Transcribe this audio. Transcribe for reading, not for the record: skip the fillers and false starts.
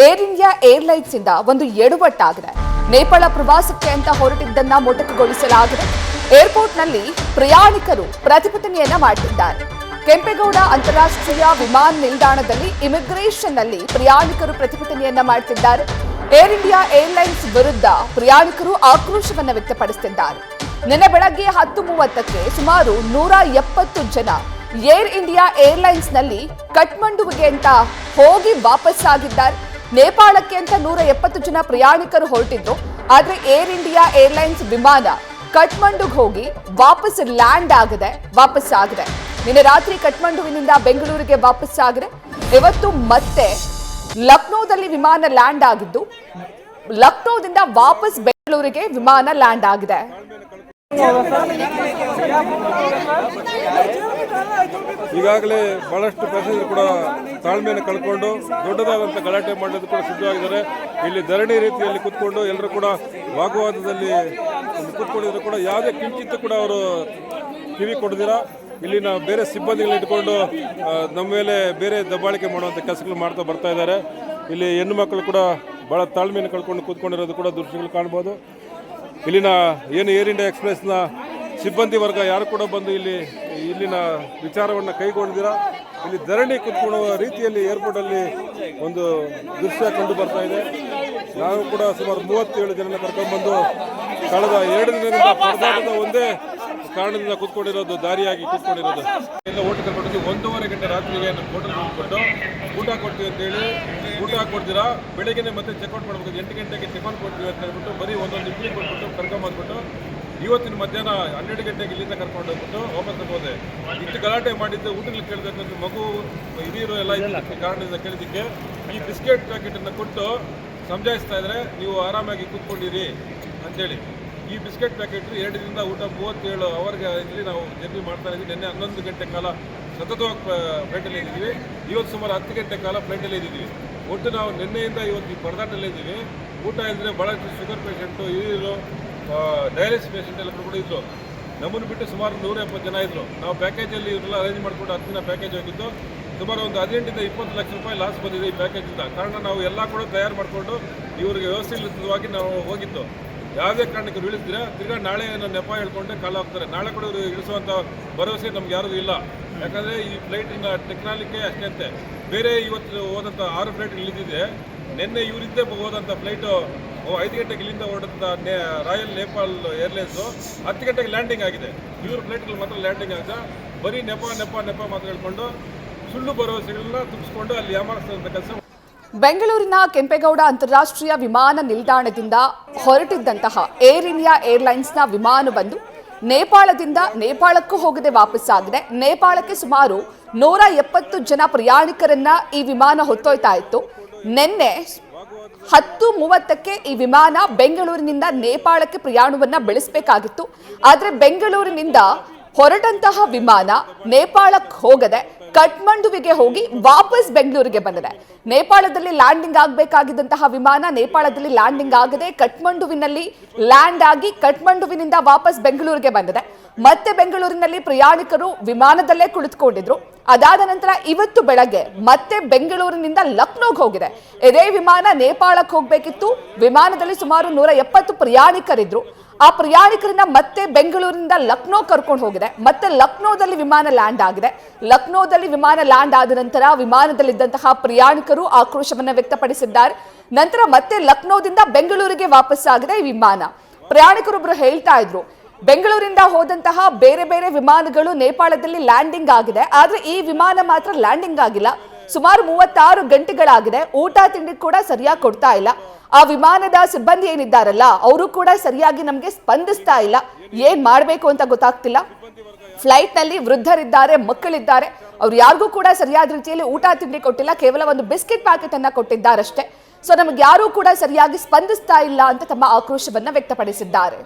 Air India airlines ಇಂದ ಒಂದು ಎಡವಟ್ಟಾಗಿದೆ. ನೇಪಾಳ ಪ್ರವಾಸಕ್ಕೆ ಅಂತ ಹೊರಟಿದ್ದನ್ನ ಮೊಟಕುಗೊಳಿಸಲಾಗಿದೆ. ಏರ್ಪೋರ್ಟ್ನಲ್ಲಿ ಪ್ರಯಾಣಿಕರು ಪ್ರತಿಭಟನೆಯನ್ನ ಮಾಡುತ್ತಿದ್ದಾರೆ. ಕೆಂಪೇಗೌಡ ಅಂತಾರಾಷ್ಟ್ರೀಯ ವಿಮಾನ ನಿಲ್ದಾಣದಲ್ಲಿ ಇಮಿಗ್ರೇಷನ್ನಲ್ಲಿ ಪ್ರಯಾಣಿಕರು ಪ್ರತಿಭಟನೆಯನ್ನ ಮಾಡುತ್ತಿದ್ದಾರೆ. ಏರ್ ಇಂಡಿಯಾ ಏರ್ಲೈನ್ಸ್ ವಿರುದ್ಧ ಪ್ರಯಾಣಿಕರು ಆಕ್ರೋಶವನ್ನ ವ್ಯಕ್ತಪಡಿಸುತ್ತಿದ್ದಾರೆ. ನಿನ್ನೆ ಬೆಳಗ್ಗೆ 10:30ಕ್ಕೆ ಸುಮಾರು 170 ಜನ ಏರ್ ಇಂಡಿಯಾ ಏರ್ಲೈನ್ಸ್ ನಲ್ಲಿ ಕಠ್ಮಂಡುವಿಗೆ ಅಂತ ಹೋಗಿ ವಾಪಸ್ಸಾಗಿದ್ದಾರೆ. ನೇಪಾಳಕ್ಕೆ ಅಂತ 170 ಜನ ಪ್ರಯಾಣಿಕರು ಹೊರಟಿದ್ರು. ಆದ್ರೆ ಏರ್ ಇಂಡಿಯಾ ಏರ್ಲೈನ್ಸ್ ವಿಮಾನ ಕಠ್ಮಂಡುಗೆ ಹೋಗಿ ವಾಪಸ್ಸಾಗಿದೆ. ನಿನ್ನೆ ರಾತ್ರಿ ಕಠ್ಮಂಡುವಿನಿಂದ ಬೆಂಗಳೂರಿಗೆ ವಾಪಸ್ಸಾಗಿದೆ. ಇವತ್ತು ಮತ್ತೆ ಲಕ್ನೋದಲ್ಲಿ ವಿಮಾನ ಲ್ಯಾಂಡ್ ಆಗಿದ್ದು, ಲಕ್ನೋದಿಂದ ವಾಪಸ್ ಬೆಂಗಳೂರಿಗೆ ವಿಮಾನ ಲ್ಯಾಂಡ್ ಆಗಿದೆ. ಈಗಾಗಲೇ ಬಹಳಷ್ಟು ಪ್ಯಾಸೆಂಜರ್ ಕೂಡ ತಾಳ್ಮೆಯನ್ನು ಕಳ್ಕೊಂಡು ದೊಡ್ಡದಾದಂಥ ಗಲಾಟೆ ಮಾಡೋದು ಕೂಡ ಸಿದ್ಧವಾಗಿದ್ದಾರೆ. ಇಲ್ಲಿ ಧರಣಿ ರೀತಿಯಲ್ಲಿ ಕೂತ್ಕೊಂಡು ಎಲ್ಲರೂ ಕೂಡ ವಾಗ್ವಾದದಲ್ಲಿ ಕೂತ್ಕೊಂಡಿದ್ರು ಕೂಡ ಯಾವುದೇ ಕಿಂಚಿತ್ತು ಕೂಡ ಅವರು ಕಿವಿ ಕೊಡದಿರ ಇಲ್ಲಿನ ಬೇರೆ ಸಿಬ್ಬಂದಿಗಳನ್ನ ಇಟ್ಕೊಂಡು ನಮ್ಮ ಮೇಲೆ ಬೇರೆ ದಬ್ಬಾಳಿಕೆ ಮಾಡುವಂಥ ಕೆಲಸಗಳು ಮಾಡ್ತಾ ಬರ್ತಾ ಇದ್ದಾರೆ. ಇಲ್ಲಿ ಹೆಣ್ಣು ಮಕ್ಕಳು ಕೂಡ ಭಾಳ ತಾಳ್ಮೆಯನ್ನು ಕಳ್ಕೊಂಡು ಕೂತ್ಕೊಂಡಿರೋದು ಕೂಡ ದೃಶ್ಯಗಳು ಕಾಣ್ಬೋದು. ಇಲ್ಲಿನ ಏನು ಏರ್ ಇಂಡಿಯಾ ಎಕ್ಸ್ಪ್ರೆಸ್ನ ಸಿಬ್ಬಂದಿ ವರ್ಗ ಯಾರು ಕೂಡ ಬಂದು ಇಲ್ಲಿನ ವಿಚಾರವನ್ನು ಕೈಗೊಂಡಿದ್ದೀರಾ. ಇಲ್ಲಿ ಧರಣಿ ಕೂತ್ಕೊಳ್ಳುವ ರೀತಿಯಲ್ಲಿ ಏರ್ಪೋರ್ಟಲ್ಲಿ ಒಂದು ದೃಶ್ಯ ಕಂಡು ಬರ್ತಾ ಇದೆ. ನಾವು ಕೂಡ ಸುಮಾರು 37 ಜನನ ಕರ್ಕೊಂಡ್ಬಂದು ಕಳೆದ 2 ದಿನದಿಂದ ಪರದಾಟದ ಒಂದೇ ಕಾರಣದಿಂದ ಕೂತ್ಕೊಂಡಿರೋದು, ದಾರಿಯಾಗಿ ಕೂತ್ಕೊಂಡಿರೋದು. ಎಲ್ಲ ಓಟ್ ಕರ್ಕೊಂಡು 1:30 ಗಂಟೆ ರಾತ್ರಿಗೆ ನಮ್ಮ ಹೋಟೆಲ್ ಕೂತ್ಕೊಂಡು ಊಟ ಕೊಡ್ತೀವಿ ಅಂತೇಳಿ ಊಟ ಕೊಡ್ತೀರಾ, ಬೆಳಗ್ಗೆ ಮತ್ತೆ ಚೆಕ್ಔಟ್ ಮಾಡಬೇಕು. 8 ಗಂಟೆಗೆ ಟಿಫನ್ ಕೊಡ್ತೀವಿ ಅಂತ ಹೇಳ್ಬಿಟ್ಟು ಬರೀ ಒಂದೊಂದು ಇಡ್ಲಿ ಕೊಟ್ಬಿಟ್ಟು ಕರ್ಕೊಂಬಂದ್ಬಿಟ್ಟು ಇವತ್ತಿನ ಮಧ್ಯಾಹ್ನ 12 ಗಂಟೆಗೆ ಇಲ್ಲಿಂದ ಕರ್ಕೊಂಡು ಹೋಗ್ಬಿಟ್ಟು ವಾಪಸ್ ಹೋದೆ. ಇಷ್ಟು ಗಲಾಟೆ ಮಾಡಿದ್ದು ಊಟಗಳು ಕೇಳಿದ್ರೆ ಮಗು ಹಿರಿಯರು ಎಲ್ಲ ಇದಕ್ಕೆ ಕಾರಣದಿಂದ ಕೇಳಿದ್ದಕ್ಕೆ ಈ ಬಿಸ್ಕೆಟ್ ಪ್ಯಾಕೆಟನ್ನು ಕೊಟ್ಟು ಸಮಜಾಯಿಸ್ತಾ ಇದ್ದಾರೆ, ನೀವು ಆರಾಮಾಗಿ ಕೂತ್ಕೊಂಡಿರಿ ಅಂತೇಳಿ. ಈ ಬಿಸ್ಕೆಟ್ ಪ್ಯಾಕೆಟ್ 2 ದಿನದಿಂದ ಊಟ 37 ಅವರ್ಗೆ ಇಲ್ಲಿ ನಾವು ಜರ್ನಿ ಮಾಡ್ತಾ ಇದ್ದೀವಿ. ನಿನ್ನೆ 11 ಗಂಟೆ ಕಾಲ ಸತತವಾಗಿ ಫ್ಲೈಟಲ್ಲಿ ಇದ್ದೀವಿ. ಇವತ್ತು ಸುಮಾರು 10 ಗಂಟೆ ಕಾಲ ಫ್ಲೈಟಲ್ಲಿ ಇದ್ದೀವಿ. ಒಟ್ಟು ನಾವು ನಿನ್ನೆಯಿಂದ ಇವತ್ತು ಈ ಪರದಾಟಲ್ಲೇ ಇದ್ದೀವಿ. ಊಟ ಇದ್ದರೆ ಭಾಳಷ್ಟು ಶುಗರ್ ಪೇಷೆಂಟು, ಹಿರಿಯರು, ಡಯಾಲಿಸಿಸ್ ಪೇಷೆಂಟ್ ಎಲ್ಲ ಕೂಡ ಇದ್ದರು. ನಮ್ಮನ್ನು ಬಿಟ್ಟು ಸುಮಾರು 170 ಜನ ಇದ್ದರು. ನಾವು ಪ್ಯಾಕೇಜಲ್ಲಿ ಇವರೆಲ್ಲ ಅರೇಂಜ್ ಮಾಡಿಕೊಂಡು 10 ದಿನ ಪ್ಯಾಕೇಜ್ ಹೋಗಿದ್ದು ಸುಮಾರು ಒಂದು 18 ರಿಂದ 20 ಲಕ್ಷ ರೂಪಾಯಿ ಲಾಸ್ ಬಂದಿದೆ ಈ ಪ್ಯಾಕೇಜಿಂದ. ಕಾರಣ ನಾವು ಎಲ್ಲ ಕೂಡ ತಯಾರು ಮಾಡಿಕೊಂಡು ಇವರಿಗೆ ವ್ಯವಸ್ಥಿತವಾಗಿ ನಾವು ಹೋಗಿದ್ದು. ಯಾವುದೇ ಕಾರಣಕ್ಕೆ ಇಳಿಸಿದ್ರೆ ತಿರ್ಗಾ ನಾಳೆ ನೆಪ ಹೇಳ್ಕೊಂಡೆ ಕಾಲ ಹೋಗ್ತಾರೆ. ನಾಳೆ ಕೂಡ ಇವರು ಇಳಿಸುವಂಥ ಭರವಸೆ ನಮ್ಗೆ ಯಾರಿಗೂ ಇಲ್ಲ. ಯಾಕಂದರೆ ಈ ಫ್ಲೈಟಿನ ಟೆಕ್ನಾಲಿಕೆ ಅಷ್ಟೇ ಅಂತೆ. ಬೇರೆ ಇವತ್ತು ಹೋದಂಥ 6 ಫ್ಲೈಟ್ ಇಳಿದಿದೆ. ನಿನ್ನೆ ಇವರಿದ್ದೇ ಹೋದಂಥ ಫ್ಲೈಟು 5 ಗಂಟೆಗೆ ಇಲ್ಲಿಂದ ಹೊರದಂಥ ರಾಯಲ್ ನೇಪಾಲ್ ಏರ್ಲೈನ್ಸು 10 ಗಂಟೆಗೆ ಲ್ಯಾಂಡಿಂಗ್ ಆಗಿದೆ. ಇವ್ರ ಫ್ಲೈಟ್ಗಳು ಮಾತ್ರ ಲ್ಯಾಂಡಿಂಗ್ ಆಗಿದೆ. ಬರೀ ನೆಪ ಮಾತು ಹೇಳ್ಕೊಂಡು ಸುಳ್ಳು ಭರವಸೆಗಳನ್ನ ತುಂಬಿಸ್ಕೊಂಡು ಅಲ್ಲಿ ಯಾಮಾರಿಸಿದಂಥ ಕೆಲಸ. ಬೆಂಗಳೂರಿನ ಕೆಂಪೇಗೌಡ ಅಂತಾರಾಷ್ಟ್ರೀಯ ವಿಮಾನ ನಿಲ್ದಾಣದಿಂದ ಹೊರಟಿದ್ದಂತಹ ಏರ್ ಇಂಡಿಯಾ ಏರ್ಲೈನ್ಸ್ನ ವಿಮಾನವೊಂದು ನೇಪಾಳದಿಂದ ನೇಪಾಳಕ್ಕೂ ಹೋಗದೆ ವಾಪಸ್ಸಾಗಿದೆ. ನೇಪಾಳಕ್ಕೆ ಸುಮಾರು 170 ಜನ ಪ್ರಯಾಣಿಕರನ್ನ ಈ ವಿಮಾನ ಹೊತ್ತೊಯ್ತಾ ಇತ್ತು. ನಿನ್ನೆ 10:30ಕ್ಕೆ ಈ ವಿಮಾನ ಬೆಂಗಳೂರಿನಿಂದ ನೇಪಾಳಕ್ಕೆ ಪ್ರಯಾಣವನ್ನ ಬೆಳೆಸಬೇಕಾಗಿತ್ತು. ಆದರೆ ಬೆಂಗಳೂರಿನಿಂದ ಹೊರಟಂತಹ ವಿಮಾನ ನೇಪಾಳಕ್ಕೆ ಹೋಗದೆ ಕಠ್ಮಂಡುವಿಗೆ ಹೋಗಿ ವಾಪಸ್ ಬೆಂಗಳೂರಿಗೆ ಬಂದಿದೆ. ನೇಪಾಳದಲ್ಲಿ ಲ್ಯಾಂಡಿಂಗ್ ಆಗಬೇಕಾಗಿದ್ದಂತಹ ವಿಮಾನ ನೇಪಾಳದಲ್ಲಿ ಲ್ಯಾಂಡಿಂಗ್ ಆಗದೆ ಕಠ್ಮಂಡುವಿನಲ್ಲಿ ಲ್ಯಾಂಡ್ ಆಗಿ ಕಠ್ಮಂಡುವಿನಿಂದ ವಾಪಸ್ ಬೆಂಗಳೂರಿಗೆ ಬಂದಿದೆ. ಮತ್ತೆ ಬೆಂಗಳೂರಿನಲ್ಲಿ ಪ್ರಯಾಣಿಕರು ವಿಮಾನದಲ್ಲೇ ಕುಳಿತುಕೊಂಡಿದ್ರು. ಅದಾದ ನಂತರ ಇವತ್ತು ಬೆಳಗ್ಗೆ ಮತ್ತೆ ಬೆಂಗಳೂರಿನಿಂದ ಲಕ್ನೋಗೆ ಹೋಗಿದೆ. ಇದೇ ವಿಮಾನ ನೇಪಾಳಕ್ಕೆ ಹೋಗಬೇಕಿತ್ತು. ವಿಮಾನದಲ್ಲಿ ಸುಮಾರು 170 ಪ್ರಯಾಣಿಕರಿದ್ರು. ಆ ಪ್ರಯಾಣಿಕರನ್ನ ಮತ್ತೆ ಬೆಂಗಳೂರಿನಿಂದ ಲಕ್ನೋ ಕರ್ಕೊಂಡು ಹೋಗಿದೆ. ಮತ್ತೆ ಲಕ್ನೋದಲ್ಲಿ ವಿಮಾನ ಲ್ಯಾಂಡ್ ಆಗಿದೆ. ಲಕ್ನೋದಲ್ಲಿ ವಿಮಾನ ಲ್ಯಾಂಡ್ ಆದ ನಂತರ ವಿಮಾನದಲ್ಲಿದ್ದಂತಹ ಪ್ರಯಾಣಿಕರು ಆಕ್ರೋಶವನ್ನ ವ್ಯಕ್ತಪಡಿಸಿದ್ದಾರೆ. ನಂತರ ಮತ್ತೆ ಲಕ್ನೋದಿಂದ ಬೆಂಗಳೂರಿಗೆ ವಾಪಸ್ಸಾಗಿದೆ ಈ ವಿಮಾನ. ಪ್ರಯಾಣಿಕರೊಬ್ಬರು ಹೇಳ್ತಾ ಇದ್ರು, ಬೆಂಗಳೂರಿಂದ ಹೋದಂತಹ ಬೇರೆ ಬೇರೆ ವಿಮಾನಗಳು ನೇಪಾಳದಲ್ಲಿ ಲ್ಯಾಂಡಿಂಗ್ ಆಗಿದೆ, ಆದ್ರೆ ಈ ವಿಮಾನ ಮಾತ್ರ ಲ್ಯಾಂಡಿಂಗ್ ಆಗಿಲ್ಲ. ಸುಮಾರು 36 ಗಂಟೆಗಳಾಗಿದೆ. ಊಟ ತಿಂಡಿ ಕೂಡ ಸರಿಯಾಗಿ ಕೊಡ್ತಾ ಇಲ್ಲ. ಆ ವಿಮಾನದ ಸಿಬ್ಬಂದಿ ಏನಿದ್ದಾರಲ್ಲ ಅವರು ಕೂಡ ಸರಿಯಾಗಿ ನಮಗೆ ಸ್ಪಂದಿಸ್ತಾ ಇಲ್ಲ. ಏನ್ ಮಾಡಬೇಕು ಅಂತ ಗೊತ್ತಾಗ್ತಿಲ್ಲ. ಫ್ಲೈಟ್ ನಲ್ಲಿ ವೃದ್ಧರಿದ್ದಾರೆ, ಮಕ್ಕಳಿದ್ದಾರೆ. ಅವ್ರು ಯಾರಿಗೂ ಕೂಡ ಸರಿಯಾದ ರೀತಿಯಲ್ಲಿ ಊಟ ತಿಂಡಿ ಕೊಟ್ಟಿಲ್ಲ. ಕೇವಲ ಒಂದು ಬಿಸ್ಕೆಟ್ ಪ್ಯಾಕೆಟ್ ಅನ್ನ ಕೊಟ್ಟಿದ್ದಾರಷ್ಟೇ. ಸೊ ನಮಗೆ ಯಾರೂ ಕೂಡ ಸರಿಯಾಗಿ ಸ್ಪಂದಿಸ್ತಾ ಇಲ್ಲ ಅಂತ ತಮ್ಮ ಆಕ್ರೋಶವನ್ನ ವ್ಯಕ್ತಪಡಿಸಿದ್ದಾರೆ.